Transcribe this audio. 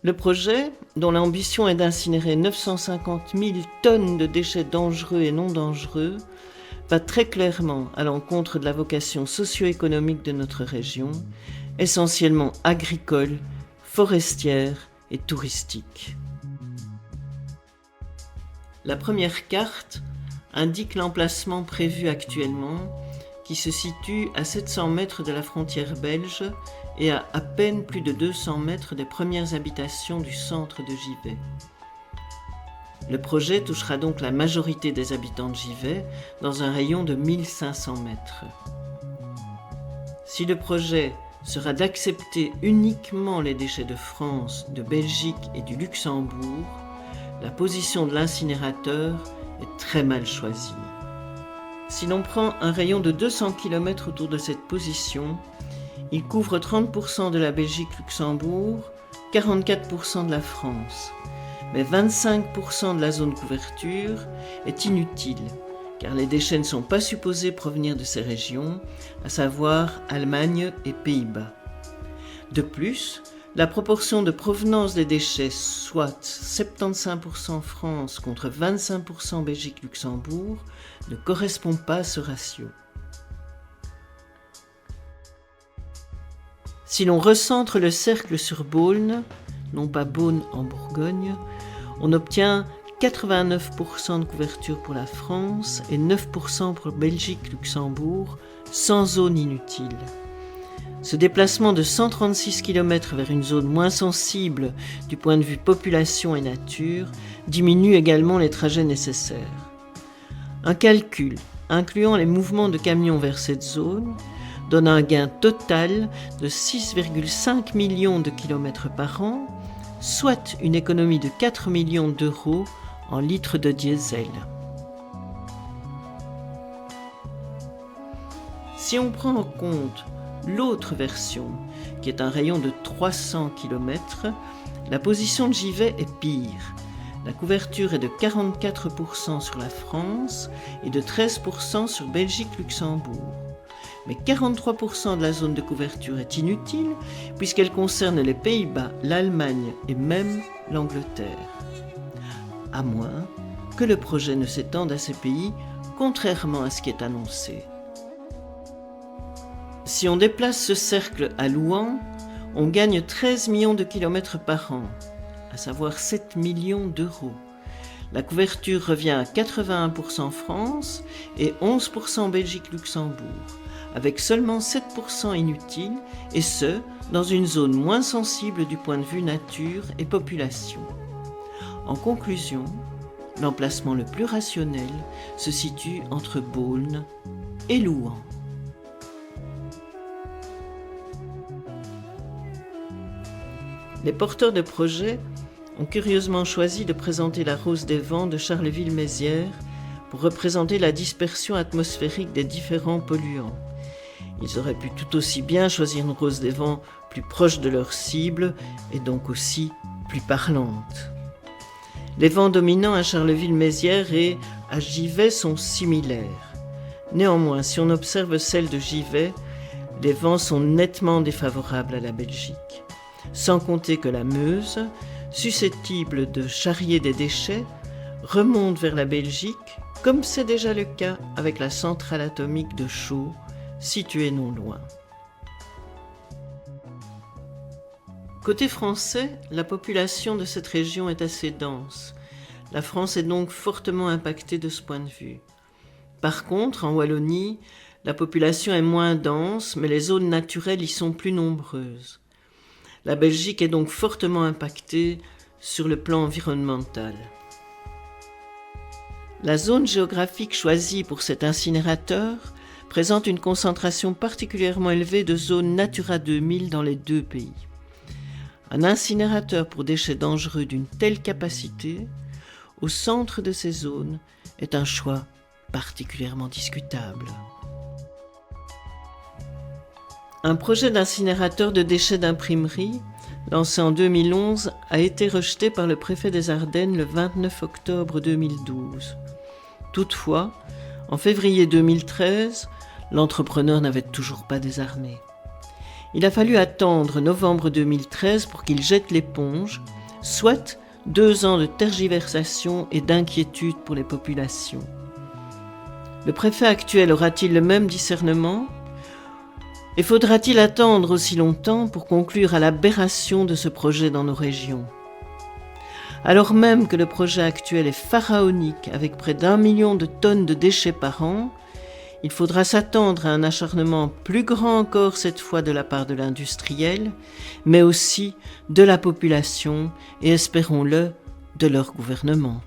Le projet, dont l'ambition est d'incinérer 950 000 tonnes de déchets dangereux et non dangereux, va très clairement à l'encontre de la vocation socio-économique de notre région, essentiellement agricole, forestière et touristique. La première carte indique l'emplacement prévu actuellement, qui se situe à 700 mètres de la frontière belge et à peine plus de 200 mètres des premières habitations du centre de Givet. Le projet touchera donc la majorité des habitants de Givet dans un rayon de 1500 mètres. Si le projet sera d'accepter uniquement les déchets de France, de Belgique et du Luxembourg, la position de l'incinérateur est très mal choisie. Si l'on prend un rayon de 200 km autour de cette position, il couvre 30% de la Belgique-Luxembourg, 44% de la France. Mais 25% de la zone couverture est inutile, car les déchets ne sont pas supposés provenir de ces régions, à savoir Allemagne et Pays-Bas. De plus, la proportion de provenance des déchets, soit 75% France contre 25% Belgique-Luxembourg, ne correspond pas à ce ratio. Si l'on recentre le cercle sur Beaune, non pas Beaune en Bourgogne, on obtient 89% de couverture pour la France et 9% pour Belgique-Luxembourg, sans zone inutile. Ce déplacement de 136 km vers une zone moins sensible du point de vue population et nature diminue également les trajets nécessaires. Un calcul incluant les mouvements de camions vers cette zone donne un gain total de 6,5 millions de kilomètres par an, soit une économie de 4 millions d'euros en litres de diesel. Si on prend en compte l'autre version, qui est un rayon de 300 km, la position de Givet est pire. La couverture est de 44% sur la France et de 13% sur Belgique-Luxembourg. Mais 43% de la zone de couverture est inutile puisqu'elle concerne les Pays-Bas, l'Allemagne et même l'Angleterre. À moins que le projet ne s'étende à ces pays, contrairement à ce qui est annoncé. Si on déplace ce cercle à Louhans, on gagne 13 millions de kilomètres par an, à savoir 7 millions d'euros. La couverture revient à 81% France et 11% Belgique-Luxembourg, avec seulement 7% inutiles, et ce, dans une zone moins sensible du point de vue nature et population. En conclusion, l'emplacement le plus rationnel se situe entre Beaune et Louhans. Les porteurs de projets ont curieusement choisi de présenter la Rose des Vents de Charleville-Mézières pour représenter la dispersion atmosphérique des différents polluants. Ils auraient pu tout aussi bien choisir une Rose des Vents plus proche de leur cible et donc aussi plus parlante. Les vents dominants à Charleville-Mézières et à Givet sont similaires. Néanmoins, si on observe celle de Givet, les vents sont nettement défavorables à la Belgique. Sans compter que la Meuse, susceptible de charrier des déchets, remonte vers la Belgique, comme c'est déjà le cas avec la centrale atomique de Chaux, située non loin. Côté français, la population de cette région est assez dense. La France est donc fortement impactée de ce point de vue. Par contre, en Wallonie, la population est moins dense, mais les zones naturelles y sont plus nombreuses. La Belgique est donc fortement impactée sur le plan environnemental. La zone géographique choisie pour cet incinérateur présente une concentration particulièrement élevée de zones Natura 2000 dans les deux pays. Un incinérateur pour déchets dangereux d'une telle capacité, au centre de ces zones, est un choix particulièrement discutable. Un projet d'incinérateur de déchets d'imprimerie, lancé en 2011, a été rejeté par le préfet des Ardennes le 29 octobre 2012. Toutefois, en février 2013, l'entrepreneur n'avait toujours pas désarmé. Il a fallu attendre novembre 2013 pour qu'il jette l'éponge, soit 2 ans de tergiversation et d'inquiétude pour les populations. Le préfet actuel aura-t-il le même discernement ? Et faudra-t-il attendre aussi longtemps pour conclure à l'aberration de ce projet dans nos régions ? Alors même que le projet actuel est pharaonique avec près d'1 million de tonnes de déchets par an, il faudra s'attendre à un acharnement plus grand encore cette fois de la part de l'industriel, mais aussi de la population et, espérons-le, de leur gouvernement.